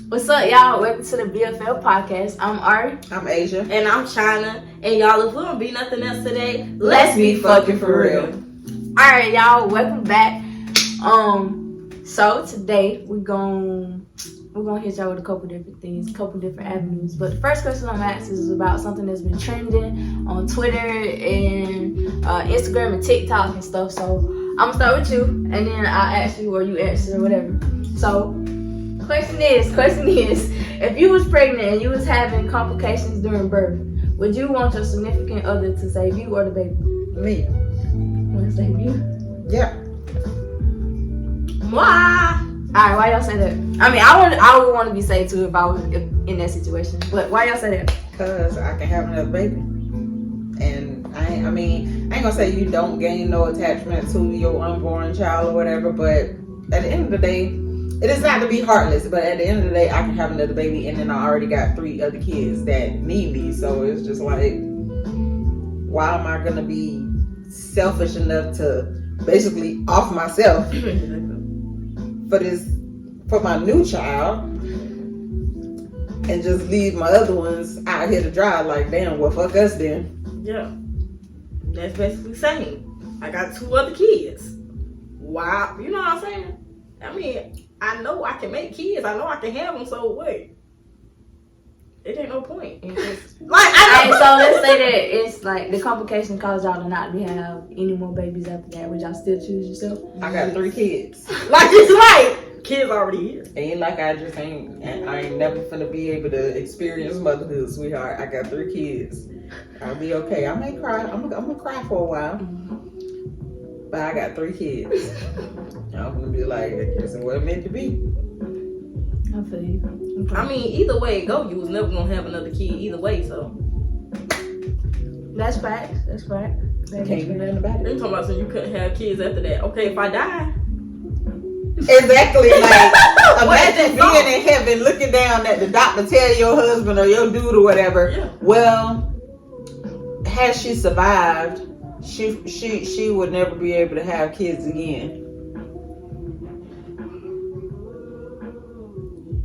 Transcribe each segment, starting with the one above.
What's up, y'all? Welcome to the BFL podcast. I'm Ari. I'm Asia. And I'm China. And y'all, if we don't be nothing else today, let's be fucking for real. Alright, y'all, welcome back. So today we're gonna hit y'all with a couple different things, a couple different avenues. But the first question I'm asking is about something that's been trending on Twitter and Instagram and TikTok and stuff. So I'm gonna start with you, and then I'll ask you or you answer or whatever. So question is, if you was pregnant and you was having complications during birth, would you want your significant other to save you or the baby? Me. Want to save you? Yeah. Why? Alright, why y'all say that? I mean, I would want to be saved too if I was in that situation. But why y'all say that? Cause I can have another baby, and I ain't gonna say you don't gain no attachment to your unborn child or whatever. But at the end of the day, it is not to be heartless. But at the end of the day, I can have another baby, and then I already got 3 other kids that need me. So it's just like, why am I gonna be selfish enough to basically off myself for my new child and just leave my other ones out here to dry? Like, damn, well, fuck us then. Yeah. That's basically saying I got 2 other kids. Wow. You know what I'm saying? I mean, I know I can make kids. I know I can have them. So what? It ain't no point. So let's say that it's like the complication caused y'all to not have any more babies after that. Would y'all still choose yourself? I got 3 kids. Like, it's like kids already here. Ain't like I ain't never finna be able to experience motherhood, sweetheart. I got 3 kids. I'll be okay. I may cry. I'm gonna cry for a while. But I got 3 kids. I'm gonna be like, this is what it meant to be. I feel you. Okay. I mean, either way it go, you was never gonna have another kid either way, so. That's facts. That's fact. Can't do nothing about They it. talking about saying you couldn't have kids after that. Okay, if I die. Exactly. Like, imagine being in heaven looking down at the doctor tell your husband or your dude or whatever, yeah. Well, had she survived, she would never be able to have kids again.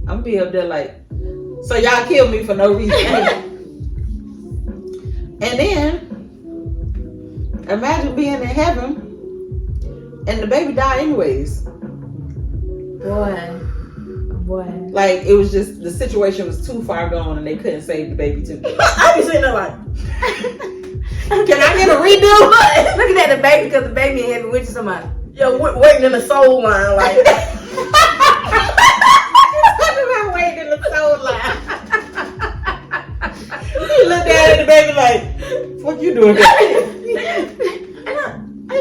I'm gonna be up there like, so y'all killed me for no reason. And then imagine being in heaven and the baby died anyways. Boy. Like, it was just, the situation was too far gone and they couldn't save the baby too. I be saying that like, can I get a redo? Looking at the baby because the baby in heaven with somebody. yo, waiting in the soul line like. Waiting in the soul line. He looked at the baby like, what you doing here? I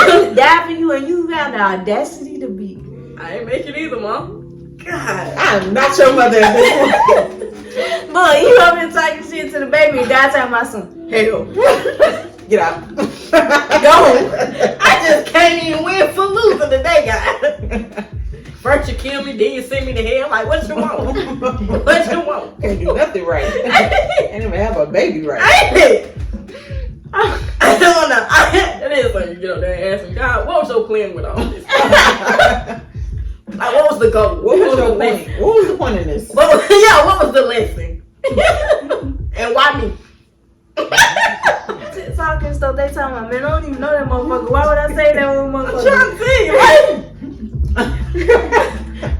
just die for you and you have the audacity to be. I ain't make it either, Mom. God. I'm not your mother at this point. Look, you up here talking shit to the baby and die telling my son, hell. Get out. Go. I just can't even win for losing today, guys. First you kill me, then you send me to hell. Like, what you want? What you want? Can't do nothing right. Can't even have a baby right. I don't know. That is something you get up there and ask him, God, what was your plan with all this? Like, what was the goal? What was your point? What was the point in this? What was the lesson? And why me? Talking stuff, they talking about, man, I don't even know that motherfucker. Why would I say that motherfucker? I'm trying to tell you, right?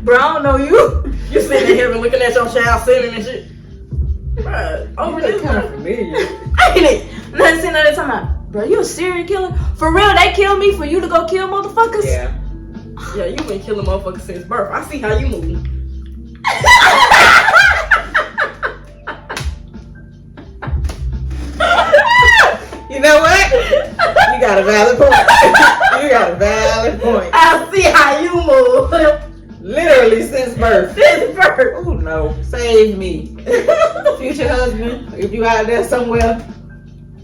Bro, I don't know you. You sitting in heaven looking at your child sinning and shit. Bruh, over this kind of familiar. Ain't it? Nothing sitting there talking about, bro, you a serial killer? For real, they killed me for you to go kill motherfuckers? Yeah. Yeah, you been killing motherfuckers since birth. I see how you move. You know what? You got a valid point. You got a valid point. I see how you move. Literally since birth. Since birth. Oh no, save me. Future husband, if you out there somewhere,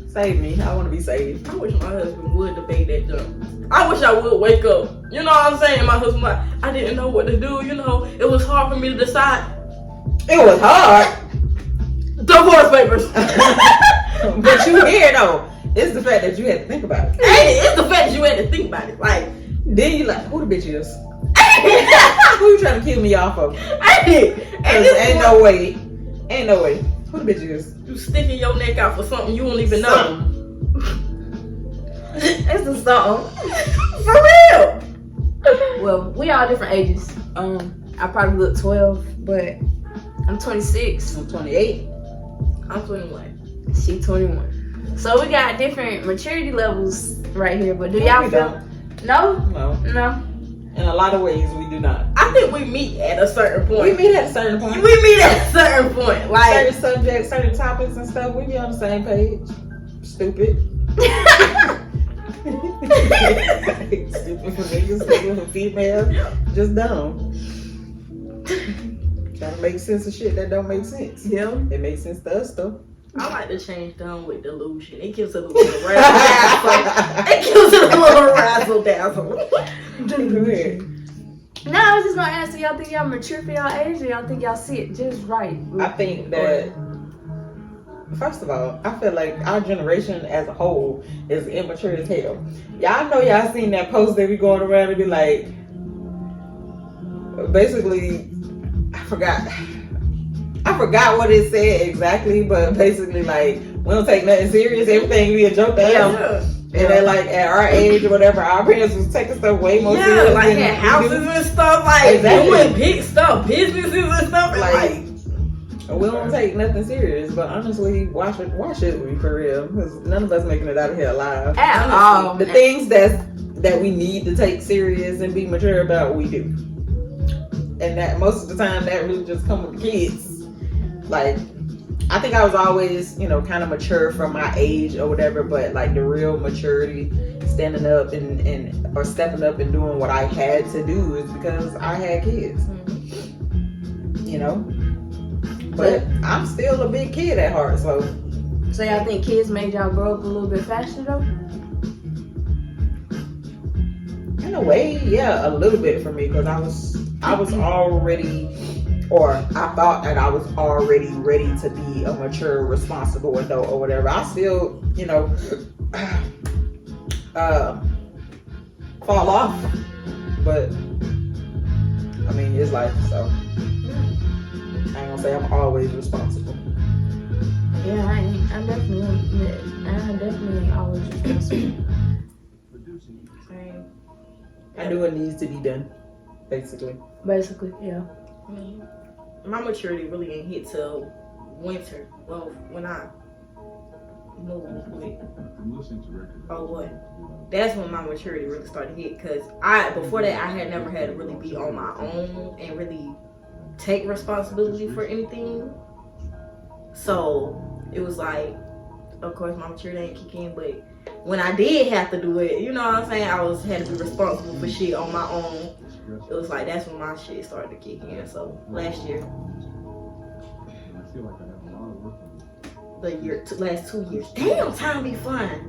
save me. I want to be saved. I wish my husband would debate that dumb. I wish I would wake up. You know what I'm saying? My husband like, I didn't know what to do. You know, it was hard for me to decide. It was hard. Divorce papers. But you here though. It's the fact that you had to think about it. Hey, it's the fact that you had to think about it. Like, then you like, who the bitch is? Who you trying to kill me off of. Ain't no way. Ain't no way. Who the bitch is? You sticking your neck out for something you don't even know. It's a song. For real. Well, we all different ages. I probably look 12, but I'm 26. I'm 28. I'm 21. She 21. So we got different maturity levels right here. But do y'all feel? No. No. In a lot of ways, we do not. I think we meet at a certain point. We meet at a certain point. We meet at a certain point. Like certain subjects, certain topics and stuff, we be on the same page. Stupid. Stupid for niggas, stupid for females. Just dumb. Trying to make sense of shit that don't make sense. Yeah. It makes sense to us though. I like to change down with delusion. It gives it a little razzle. It gives it a little razzle dazzle. No, I was just gonna ask, do y'all think y'all mature for y'all age, or y'all think y'all see it just right? I think that, first of all, I feel like our generation as a whole is immature as hell. Y'all know y'all seen that post that be going around and be like, basically, I forgot what it said exactly, but basically like, we don't take nothing serious, everything be a joke to us. And then like at our age or whatever, our parents was taking stuff way more serious. Like had houses and stuff, like doing big stuff, businesses and stuff. Like we don't take nothing serious, but honestly, why should we for real? Because none of us making it out of here alive. At all. The things that we need to take serious and be mature about, we do. And that most of the time that really just come with the kids. Like, I think I was always, kind of mature for my age or whatever, but like the real maturity, standing up or stepping up and doing what I had to do is because I had kids. But I'm still a big kid at heart, so. So y'all think kids made y'all grow up a little bit faster though? In a way, yeah, a little bit for me, because I was already, or I thought that I was already ready to be a mature, responsible adult or whatever. I still, fall off, but I mean, it's life, so I ain't gonna say I'm always responsible. Yeah, I'm definitely always responsible. I do what needs to be done, basically. Basically, yeah. My maturity really ain't hit till winter. Well, when I moved with that's when my maturity really started to hit. Cause before that I had never had to really be on my own and really take responsibility for anything. So it was like, of course my maturity ain't kick in, but when I did have to do it, you know what I'm saying, I had to be responsible for shit on my own. It was like, that's when my shit started to kick in. So last year, last 2 years. Damn, time be flying.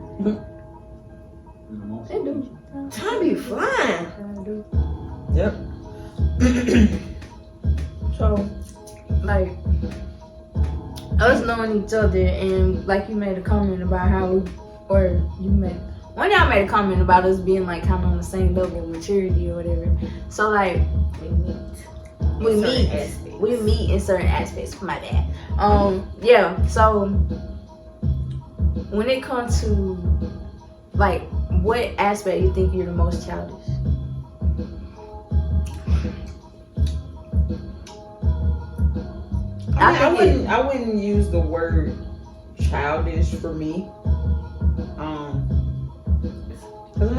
It do. Time be flying. Yep. So, like, us knowing each other, and like you made a comment about one y'all made a comment about us being like kind of on the same level of maturity or whatever. So like, we meet in certain aspects. My bad. Yeah. So when it comes to like, what aspect you think you're the most childish? I wouldn't use the word childish for me. Cause I'm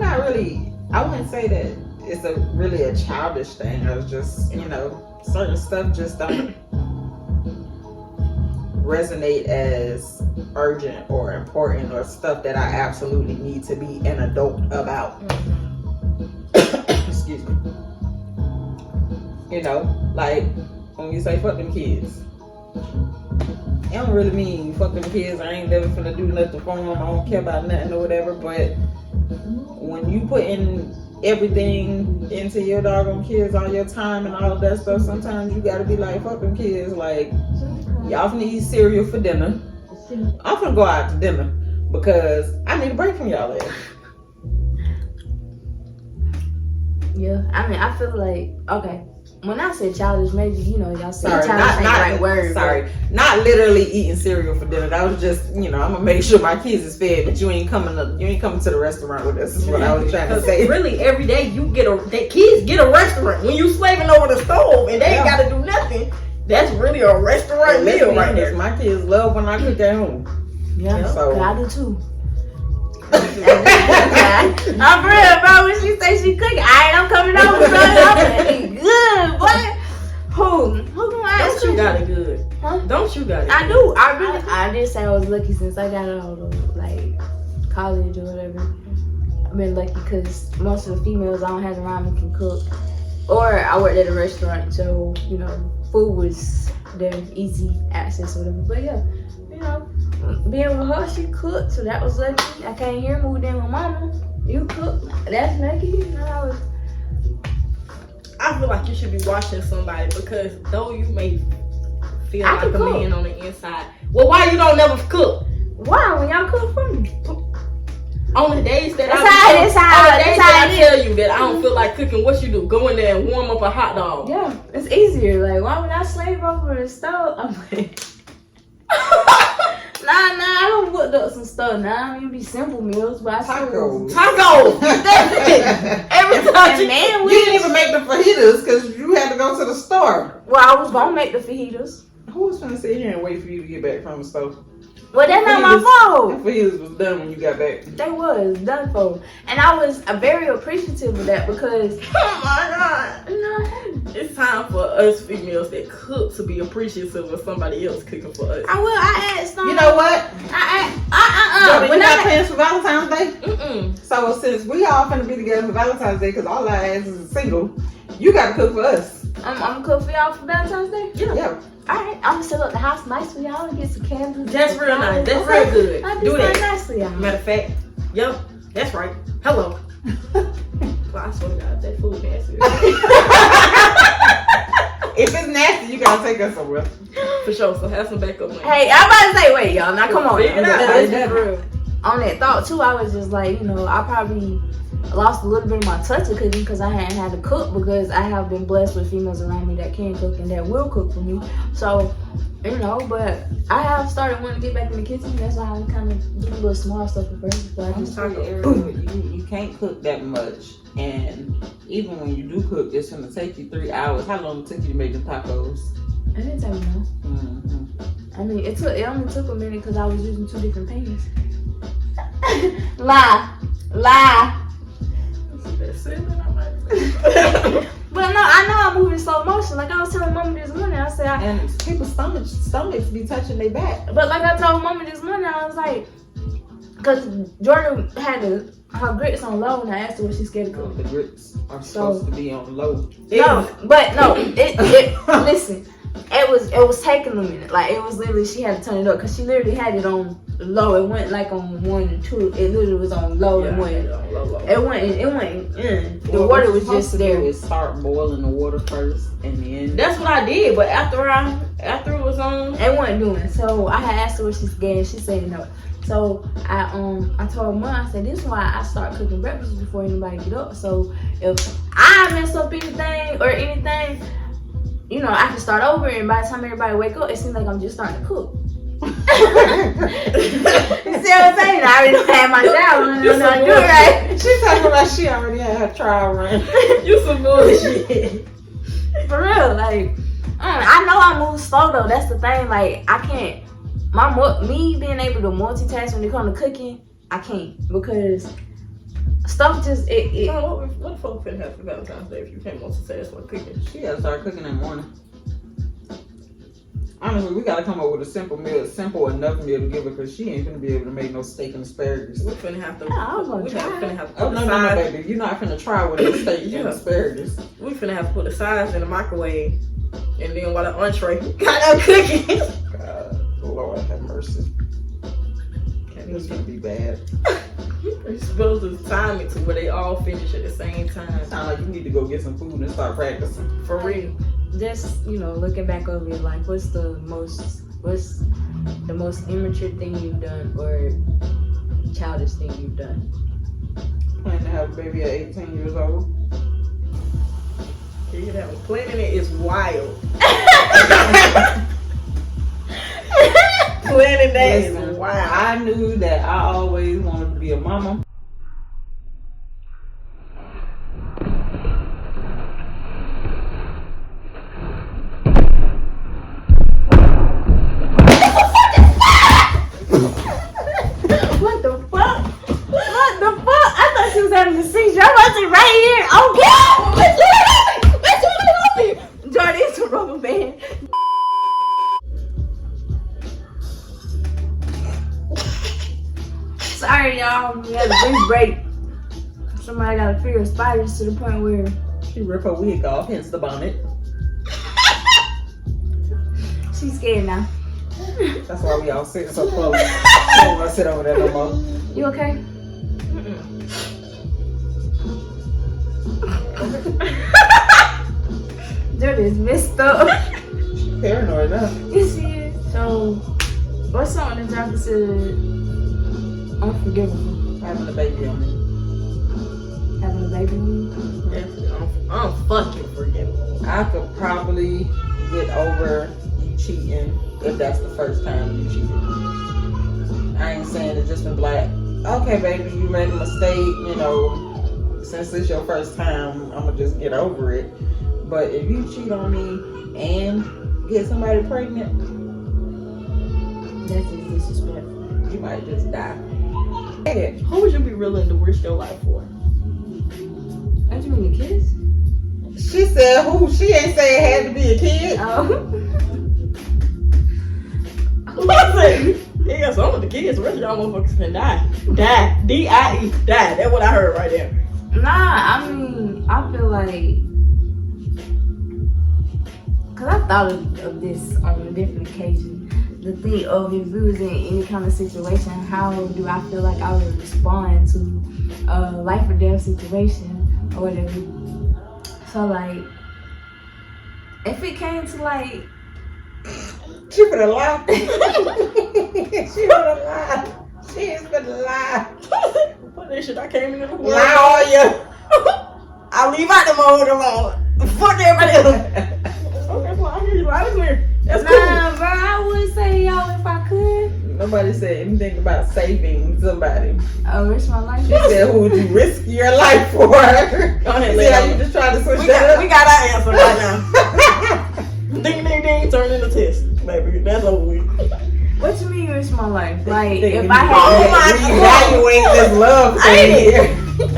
not really, I wouldn't say that it's really a childish thing. I was just, certain stuff just don't resonate as urgent or important or stuff that I absolutely need to be an adult about. Excuse me. Like when you say fuck them kids, I don't really mean fuck them kids. I ain't never finna do nothing for them. I don't care about nothing or whatever. But when you putting everything into your doggone kids, all your time and all of that stuff, sometimes you gotta be like, fuck them kids. Like, y'all finna eat cereal for dinner. I'm finna go out to dinner because I need a break from y'all ass. Yeah, I mean, I feel like, okay, when I say childish, maybe, y'all say Sorry, childish ain't the right word. Sorry, not literally eating cereal for dinner. That was just, I'm gonna make sure my kids is fed, but you ain't coming to the restaurant with us. Is what I was trying to say. Really, every day the kids get a restaurant. When you slaving over the stove and they ain't got to do nothing, that's really a restaurant meal right there. My kids love when I cook at home. Yeah, so I do too. I'm real, bro. When she say she cooking, I'm coming over, bro. I'm eating good, boy. Who gonna ask Don't you got it good? Huh? Don't you got it? I do. I did say I was lucky since I got out of like college or whatever. I've been lucky because most of the females I don't have around me can cook, or I worked at a restaurant, so food was there, easy access or whatever. But yeah, being with her, she cooked, so that was lucky. I came here, moved in with mama. You cook, that's lucky. I feel like you should be watching somebody because though you may feel like a man on the inside, well, why you don't never cook? Why when y'all cook for me? On the days that I tell you that I don't feel like cooking, what you do? Go in there and warm up a hot dog. Yeah, it's easier. Like, why would I slave over the stove? I'm like, nah, I don't whip up some stuff. Nah, it be simple meals, but I tacos. Every time you didn't even make the fajitas because you had to go to the store. Well, I was gonna make the fajitas. Who was gonna sit here and wait for you to get back from the store? Well, that's not my fault. The fajitas was done when you got back. They was done for, and I was very appreciative of that because, oh my God, it's time for us females that cook to be appreciative of somebody else cooking for us. I asked them. You know what? We're not plans for Valentine's Day. Mm-mm. So since we all finna be together for Valentine's Day, because all our asses is single, you gotta cook for us. I'm gonna cook for y'all for Valentine's Day. Yeah. Alright, I'm gonna set up the house nice for y'all and get some candles. That's real nice. That's real good. Do that nice for y'all. Matter of fact, yep, that's right. Hello. Well, I swear to God, that food nasty. If it's nasty, you gotta take us somewhere. For sure, so have some backup money. Hey, I'm about to say, wait, y'all. Now come on. Real. On that thought too, I was just like, I probably lost a little bit of my touch of cooking because I hadn't had to cook, because I have been blessed with females around me that can cook and that will cook for me. So, but I have started wanting to get back in the kitchen. That's why I'm kind of doing a little small stuff at first. But you can't cook that much, and even when you do cook, it's gonna take you 3 hours. How long it took you to make the tacos? I didn't tell you no. Mm-hmm. I mean, it only took a minute because I was using 2 different pans. Lie. But no, I know I'm moving slow motion. Like I was telling Mama this morning, I said, and people's stomachs be touching their back. But like I told Mama this morning, I was like, because Jordan had her grits on low, and I asked her what she's scared to cook. The grits are supposed to be on low. Listen. It was taking a minute. Like it was literally, she had to turn it up because she literally had it on low. It went like on 1 and 2. It literally was on low and went. It went. The water was just there. Is start boiling the water first and then. That's what I did, but after it was on, it wasn't doing. So I had asked her what she's scared. She said no. So I told her Mom, I said this is why I start cooking breakfast before anybody get up. So if I mess up anything, I can start over, and by the time everybody wake up, it seems like I'm just starting to cook. You see what I'm saying? I already had my shower and I know I do it right. She's talking about she already had her trial run. You some bullshit. For real, like I know I move slow though. That's the thing. Like I can't. Me being able to multitask when it comes to cooking, I can't, because stuff just What the fuck finna have for Valentine's Day if you can't multitask while cooking? She gotta start cooking in the morning. Honestly, we gotta come up with a simple enough meal to give her, because she ain't gonna be able to make no steak and asparagus. We're finna have to. I was gonna try. Oh no, baby, you're not finna try with no steak and asparagus. We finna have to put the sides in the microwave, and then while the entree got up cooking. God, Lord have mercy. This gonna be bad. You're supposed to time it to where they all finish at the same time. Sound like you need to go get some food and start practicing. For real. Just looking back over your life, what's the most immature thing you've done or childish thing you've done? Plan to have a baby at 18 years old. Man, planning it is wild. Planning that is Listen, wild. I knew that I always wanted to be a mama. What the fuck? What the fuck? I thought she was having a seizure. I wasn't right here. Okay. Let's do it. Jordan, it's a rubber band. Sorry, y'all. We had a brief break. Somebody got a fear of spiders to the point where She ripped her wig off, hence the bonnet. she's scared now. That's why we all sit so close. I don't want to sit over there no more. You okay? Jordan is messed up. Paranoid now. Yes, she is. So, what's something that y'all consider unforgivable? Having a baby on me. Having a baby on you? I'm fucking forgiving. I could probably get over you cheating if that's the first time you cheated. I ain't saying it just been like, okay, baby, you made a mistake, you know, since it's your first time, I'm gonna just get over it. But if you cheat on me and get somebody pregnant, That's just disrespectful. you might just die. Who would you be willing to risk your life for? Don't you mean the kids? She said who? She ain't say it had to be a kid. Oh. Listen, yeah, some of the kids, the rest of y'all motherfuckers can die. Die. D-I-E. Die. That's what I heard right there. Nah, I mean, I feel like, cause I thought of this on a different occasion. The thing of if we was in any kind of situation, how do I feel like I would respond to a life or death situation or whatever. So like, if it came to like, She finna lie. She finna lie. She is finna lie. What that shit I came into the world. Lie on you. I'll leave out the mode alone. Fuck everybody else. Okay, well, I hear you loud and clear. That's cool. nah, bro, I would say y'all if I could. Nobody said anything about saving somebody. Risk my life. She said, who would you risk your life for? Go ahead, See how you lay just trying to switch we that got up? our answer right now. Ding, ding, ding. Turn in the test, baby. That's over with. What you mean risk my life? Like Think if we I Oh my had, God. Evaluate this love thing here.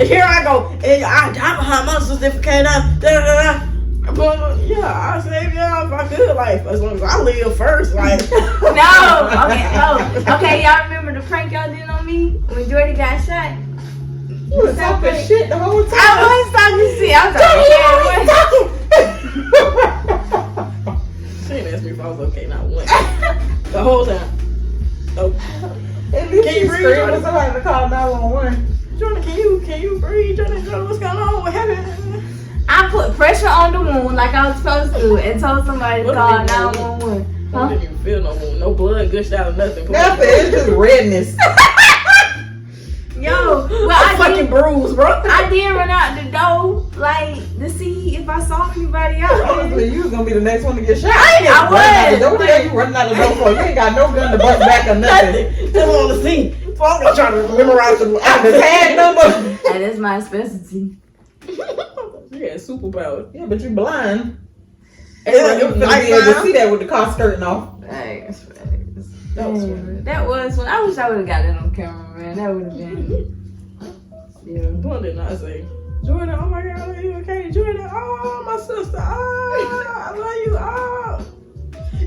Here I go. And I die behind my certificate. But yeah, I say yeah if I could, like as long as I live first, like. Okay, y'all remember the prank y'all did on me when Jordy got shot? You was talking shit the whole time. I was talking shit. I was talking shit. She didn't ask me if I was okay, not once. The whole time. Oh, At least Can you you breathe, scream for Jordan? somebody to call 911. Jordan, can you breathe? Jordan, what's going on? What happened? I put pressure on the wound like I was supposed to and told somebody to What call did you do? 911. I didn't even feel no blood gushed out or nothing. Nothing. It's just redness. Yo, well, I'm fucking bruised, bro. I did run out the door, like, to see if I saw anybody out there. Honestly, you was gonna be the next one to get shot. I was. Don't tell you running out the door for. You ain't got no gun to bust back or nothing. Just on the scene. Fuck, I'm trying to memorize the Out the tag number. That is my specialty. You had superpowers. Yeah, but you blind. Yeah, You gonna be able to see that with the car skirting off. Thanks. That was funny. That was when I wish I would have got that on camera, man. That would have been. Yeah. What did I say? Jordan, oh my God, are you okay? Jordan, oh my sister, oh, I love you, oh.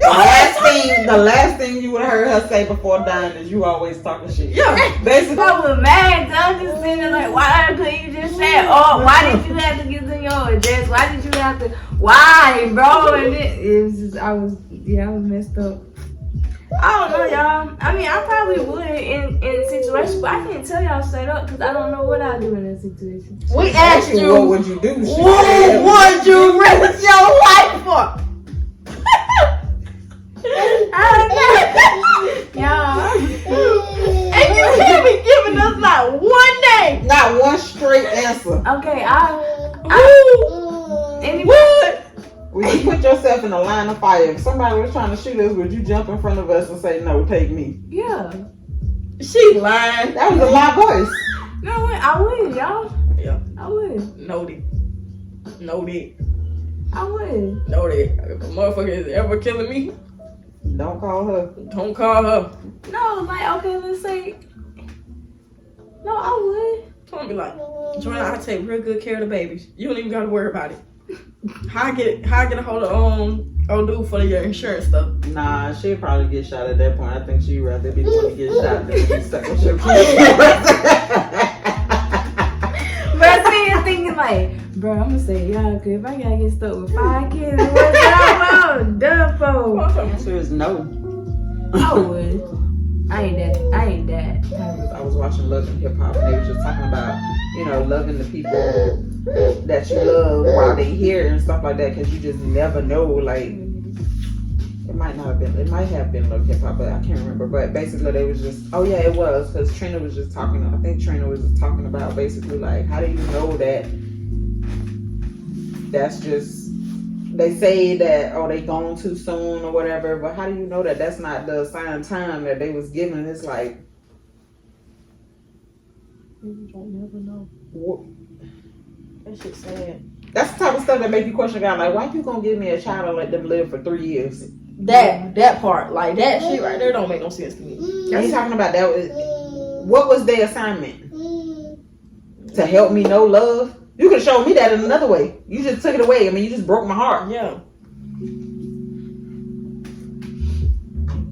The last thing you would have heard her say before dying is you always talking shit. Yeah. Basically. I was mad. I'm just sitting there like, why couldn't you just say, oh, why did you have to give them your address? Why did you have to? Why, bro? And it was just, I was messed up. I don't know, y'all. I mean, I probably would in situations, but I can't tell y'all straight up because I don't know what I'd do in that situation. We asked What you, would you do? She what said, would you risk your life for? I don't know. Y'all. And you can't be giving us not one name. Not one straight answer. Okay, Who anybody, would Would you put yourself in a line of fire? If somebody was trying to shoot us, would you jump in front of us and say, no, take me? Yeah. She lying. That was a loud voice. No, I would, y'all. Yeah. I would. Noted. I would. Noted. If a motherfucker is ever killing me, Don't call her. don't call her. No, like, okay, let's say. No, I would. Don't be like, Joanna, I take real good care of the babies. You don't even gotta worry about it. How I get a hold of old dude for your insurance stuff? Nah, she'd probably get shot at that point. I think she'd rather be the one to get shot than be stuck with your kids. But see, I'm thinking like, bro, I'm gonna say, yeah, cause if I gotta get stuck with 5 kids, what's I'm done for? The answer is no. I would. I ain't that. I was watching Love and Hip Hop and they was just talking about, you know, loving the people that you love while they here and stuff like that, because you just never know. Like, it might have been Love and Hip Hop, but I can't remember. But basically, they was just, oh yeah, it was, because Trina was just talking. I think Trina was just talking about basically like, how do you know that that's just. They say that, oh, they gone too soon or whatever, but how do you know that that's not the assigned time that they was given? It's like, You don't never know. what? That shit sad. That's the type of stuff that make you question God. Like, why you gonna give me a child and let them live for 3 years? That part, like that shit right there, don't make no sense to me. Are you talking about that? What was their assignment? To help me know love? You could show me that in another way. You just took it away. I mean, you just broke my heart. Yeah.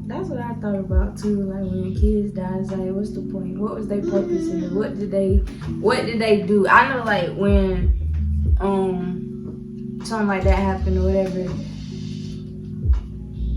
That's what I thought about too. Like when kids die, it's like, what's the point? What was their purpose in it? What did they do? I know, like when something like that happened or whatever.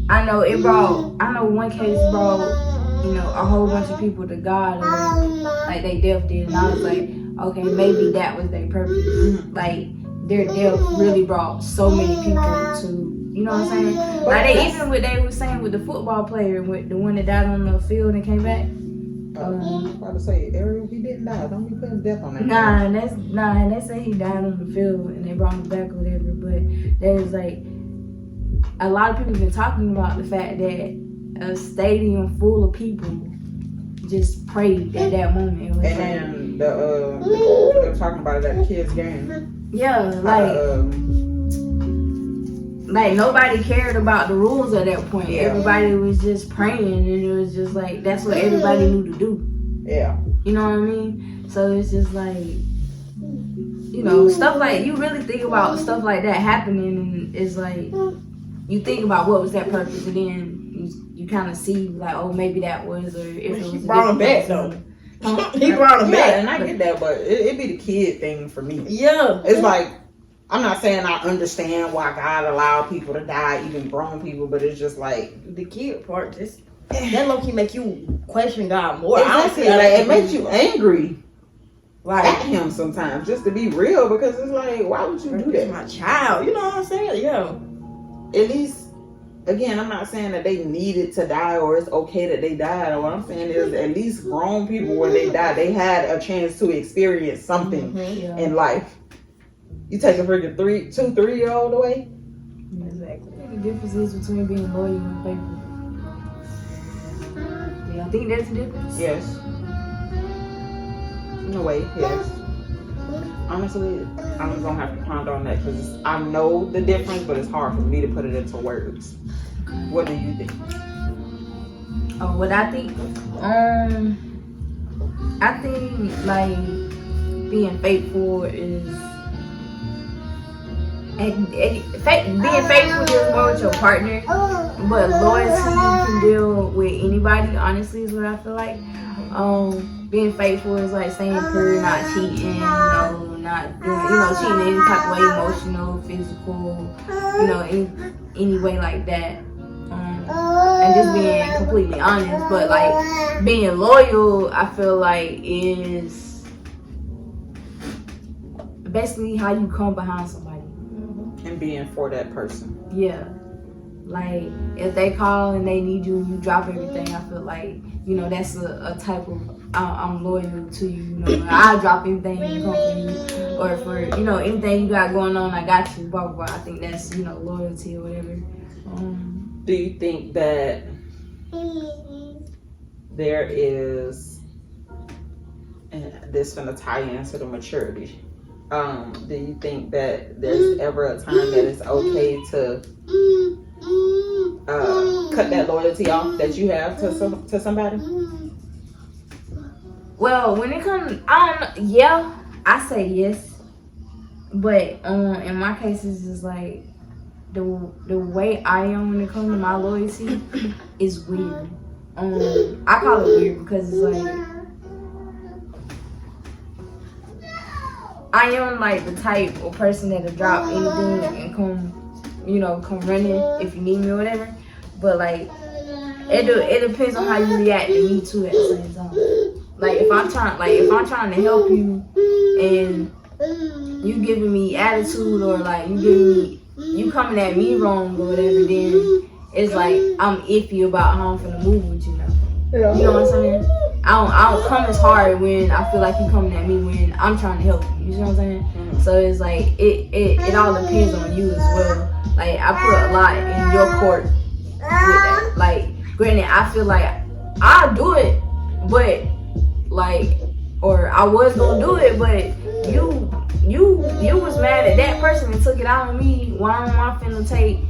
I know one case brought, you know, a whole bunch of people to God, or whatever, like they death did, and I was like, okay, maybe that was their purpose. Like their death really brought so many people to, you know what I'm saying? Like they were saying with the football player, with the one that died on the field and came back. I was about to say, Ariel, he didn't die. Don't be putting death on that. Nah, they say he died on the field and they brought him back or whatever. But there's like a lot of people been talking about the fact that a stadium full of people just prayed at that moment. It was And then they were talking about it at the kids' game. yeah, like nobody cared about the rules at that point. Yeah. Everybody was just praying, and it was just like that's what everybody knew to do. Yeah. You know what I mean? So it's just like, you know, stuff like, you really think about stuff like that happening, and it's like you think about what was that purpose, and then you kind of see like, oh, maybe that was, or if it was. He brought him back though. Huh? He brought him Yeah, back. and I get that, but it be the kid thing for me. Yeah. It's like, I'm not saying I understand why God allowed people to die, even grown people, but it's just like, The kid part, just that low key make you question God more. exactly, like, it makes you angry like at him sometimes, just to be real, because it's like, why would you do it's that? my child. You know what I'm saying? Yeah. At least, again, I'm not saying that they needed to die or it's okay that they died. What I'm saying is, at least grown people, when they die, they had a chance to experience something Yeah. in life. You take a freaking 3-year-old away? Exactly. The difference is between being loyal and faithful. Yeah, I think that's the difference. Yes. In a way, yes. Honestly, I'm gonna have to ponder on that, because I know the difference, but it's hard for me to put it into words. What do you think? Oh, what I think? I think like being faithful is, being faithful is more with your partner, but loyalty can deal with anybody. Honestly, is what I feel like. Being faithful is like saying prayer, not cheating, not doing, cheating any type of way, emotional, physical, any way like that. And just being completely honest. But like being loyal, I feel like is basically how you come behind somebody. And being for that person. Yeah. Like if they call and they need you and you drop everything, I feel like, that's a type of I'm loyal to you. You know, I'll drop anything and come for you, or for anything you got going on, I got you. Blah blah blah. I think that's loyalty or whatever. Do you think that there is, and this gonna tie into the maturity? Do you think that there's ever a time that it's okay to cut that loyalty off that you have to somebody? Well, when it comes, I say yes, but in my cases, it's like the way I am when it comes to my loyalty is weird. I call it weird because it's like I am like the type of person that'll drop anything and come running if you need me or whatever. But like it depends on how you react to me too at the same time. Like if I'm trying to help you and you giving me attitude or like you coming at me wrong or whatever, then it's like I'm iffy about how I'm finna move with you now. Yeah. You know what I'm saying? I don't come as hard when I feel like you coming at me when I'm trying to help you. You know what I'm saying? Mm-hmm. So it's like it all depends on you as well. Like I put a lot in your court with that. Like granted, I feel like I'll do it, but like, or I was gonna do it, but you was mad at that person and took it out on me. Why am I finna take?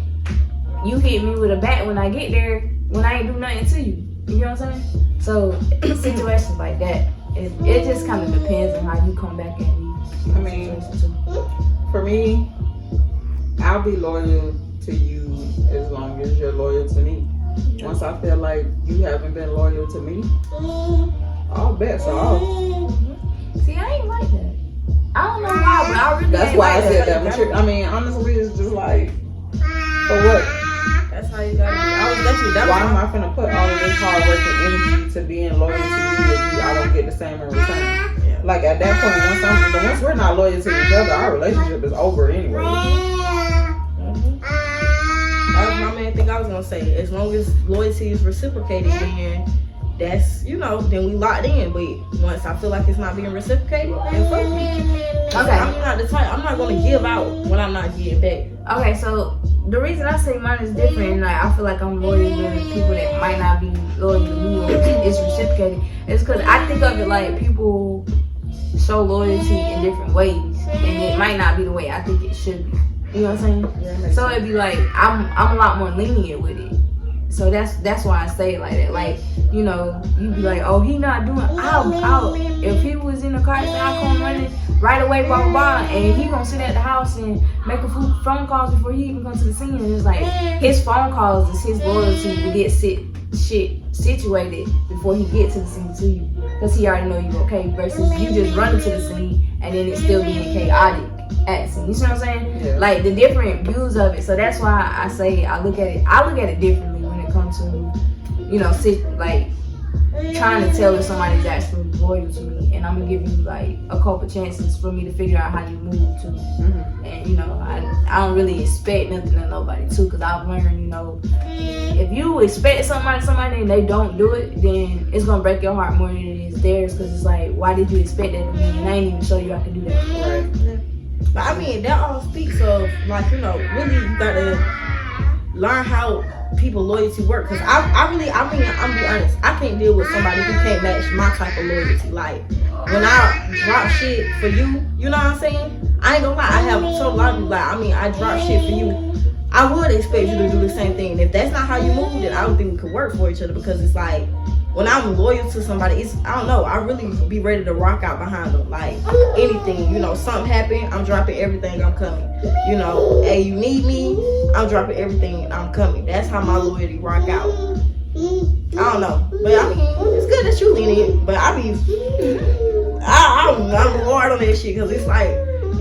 You hit me with a bat when I get there when I ain't do nothing to you. You know what I'm saying? So situations like that, it just kind of depends on how you come back at me. I mean, for me, I'll be loyal to you as long as you're loyal to me. Yeah. Once I feel like you haven't been loyal to me, all bets are off. See, I ain't like that. I don't know why, but I really. That's why I said that. Mature. I mean, honestly, it's just like, for what? That's how you gotta be. Why am I finna put all of this hard work and energy to being loyal to you if I don't get the same in return? Yeah. Like at that point, once we're not loyal to each other, our relationship is over anyway. That was my main thing I was gonna say. As long as loyalty is reciprocated, then that's then we locked in. But once I feel like it's not being reciprocated, then fuck me. Okay. I'm not the type. I'm not gonna give out when I'm not getting back. Okay, so the reason I say mine is different, like I feel like I'm loyal to people that might not be loyal to me, or it's reciprocated. It's because I think of it like people show loyalty in different ways, and it might not be the way I think it should be. You know what I'm saying? Yeah, so it'd be like I'm a lot more lenient with it. So that's why I say it like that. Like, you be like, oh, he not doing. I'll if he was in the car, I'll come running right away, blah blah blah, and he gonna sit at the house and make a few phone calls before he even come to the scene. And it's like his phone calls is his loyalty to get shit situated before he get to the scene to you, because he already know you okay. Versus you just running to the scene and then it's still being chaotic at the scene. You see what I'm saying? Yeah. Like the different views of it. So that's why I say I look at it differently when it comes to like trying to tell if somebody's actually loyal to me, and I'm gonna give you like a couple chances for me to figure out how you move too. Mm-hmm. And I don't really expect nothing of nobody too, because I've learned if you expect somebody and they don't do it, then it's gonna break your heart more than it is theirs, because it's like, why did you expect that of me and I ain't even show you I can do that. Right. Yeah. But I mean, that all speaks of like really you gotta learn how people loyalty work, because I'm be honest, I can't deal with somebody who can't match my type of loyalty. Like when I drop shit for you, you know what I'm saying? I ain't gonna lie, I have so a lot of people like, I drop shit for you. I would expect you to do the same thing. And if that's not how you move, then I don't think we could work for each other, because it's like when I'm loyal to somebody, I don't know, I really be ready to rock out behind them. Like anything, something happen, I'm dropping everything, I'm coming. Hey, you need me, I'm dropping everything and I'm coming. That's how my loyalty rock out. I don't know, but I mean, it's good that you lenient, but I'm hard on that shit, because it's like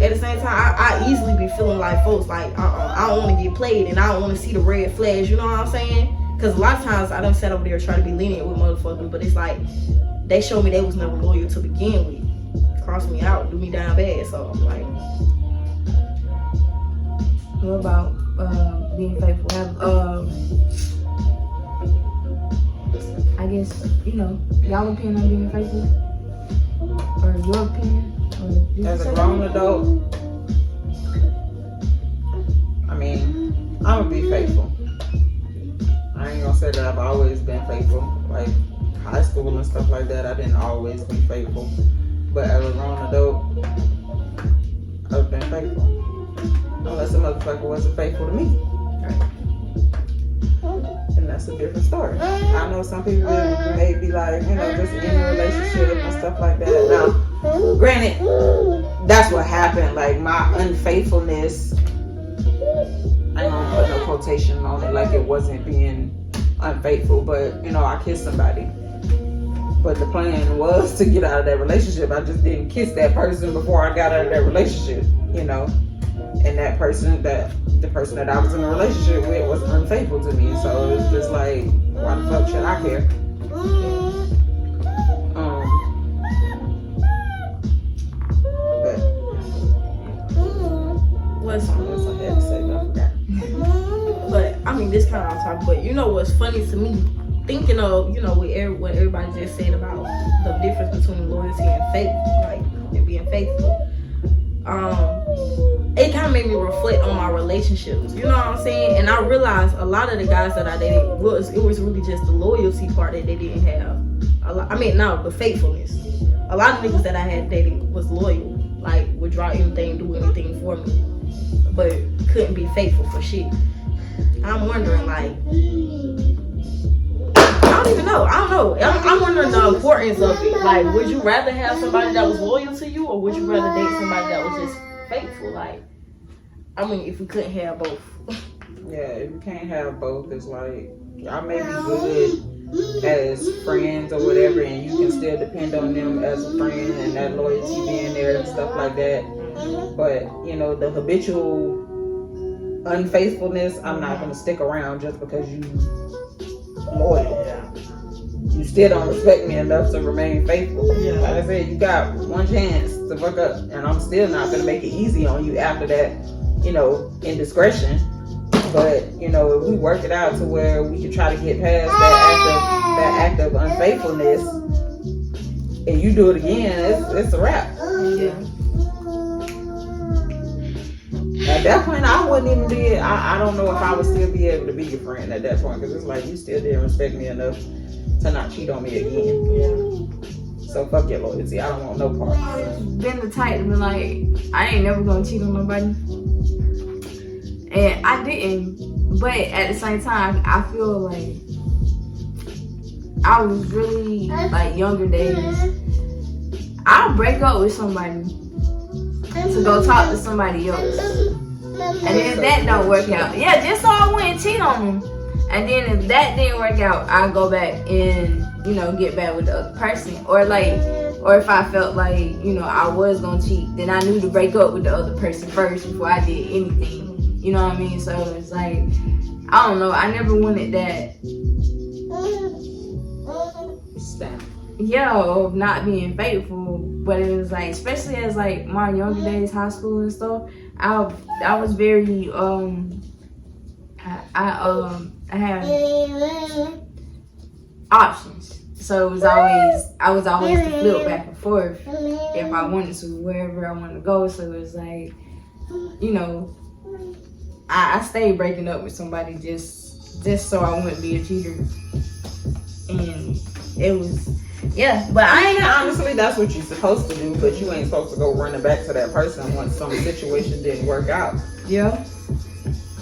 at the same time I easily be feeling like folks like I don't want to get played and I don't want to see the red flags. You know what I'm saying? Because a lot of times I done sat over there try to be lenient with motherfuckers, but it's like they showed me they was never loyal to begin with. Cross me out, do me down bad. So I'm like, what about being faithful? I guess y'all opinion on being faithful? Or your opinion? Or did you As say a grown adult, I mean, I'm gonna be faithful. I ain't gonna say that I've always been faithful. Like high school and stuff like that, I didn't always be faithful. But as a grown adult, I've been faithful. Unless a motherfucker wasn't faithful to me. And that's a different story. I know some people may be like, you know, just in a relationship and stuff like that. Now, granted, that's what happened. Like my unfaithfulness, I ain't gonna put no quotation on it like it wasn't being unfaithful, but you know, I kissed somebody. But the plan was to get out of that relationship. I just didn't kiss that person before I got out of that relationship, you know. And the person that I was in a relationship with was unfaithful to me. So it's just like, why the fuck should I care? But What's that's what I had to say, but I forgot. But I mean, this kind of on top. But you know what's funny to me? Thinking of, you know, what everybody just said about the difference between loyalty and faith, like and being faithful. It kind of made me reflect on my relationships. You know what I'm saying? And I realized a lot of the guys that I dated it was really just the loyalty part that they didn't have. The faithfulness. A lot of niggas that I had dated was loyal, like would draw anything, do anything for me, but couldn't be faithful for shit. I'm wondering, like, I don't even know. I don't know. I'm wondering the importance of it. Like, would you rather have somebody that was loyal to you, or would you rather date somebody that was just faithful? Like, I mean, if we couldn't have both. Yeah, if you can't have both, it's like y'all may be good as friends or whatever, and you can still depend on them as a friend and that loyalty being there and stuff like that. But you know, the habitual unfaithfulness, I'm not gonna stick around just because you loyal. You still don't respect me enough to remain faithful. Yeah. Like I said, you got one chance to fuck up, and I'm still not gonna make it easy on you after that, you know, indiscretion. But you know, if we work it out to where we can try to get past that act of unfaithfulness, and you do it again, it's a wrap. Yeah. At that point, I wouldn't even be. I don't know if I would still be able to be your friend at that point, because it's like you still didn't respect me enough to not cheat on me again. Yeah. So fuck your loyalty. I don't want no part. been the type to be like, I ain't never gonna cheat on nobody. And I didn't. But at the same time, I feel like I was really, like, younger days. I'll break up with somebody to go talk to somebody else. And then if that don't work out, yeah, just so I wouldn't cheat on them. And then if that didn't work out, I'd go back and, you know, get back with the other person. Or if I felt like, you know, I was gonna cheat, then I knew to break up with the other person first before I did anything. You know what I mean? So it's like, I don't know, I never wanted that Stamp. of not being faithful. But it was like, especially as like my younger days, high school and stuff, I was very I had options. So it was I was always to flip back and forth if I wanted to, wherever I wanted to go. So it was like, you know, I stayed breaking up with somebody just so I wouldn't be a cheater. And it was, yeah, but I ain't Honestly, that's what you're supposed to do, but you ain't supposed to go running back to that person once some situation didn't work out. Yeah.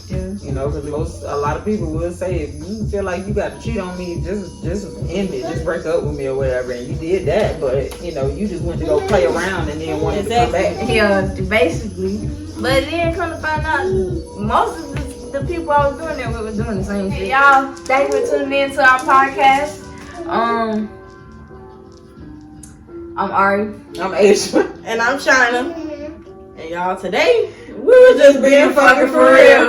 You know, because a lot of people will say, if you feel like you got to cheat on me, just end it, just break up with me or whatever. And you did that, but you know, you just went to go play around and then wanted to come back. Yeah, basically. But then come to find out, most of the people I was doing that with were doing the same thing. Y'all, thank you for tuning in to our podcast. I'm Ari. I'm Asia. And I'm China. And y'all, today, we were just being fucking for real.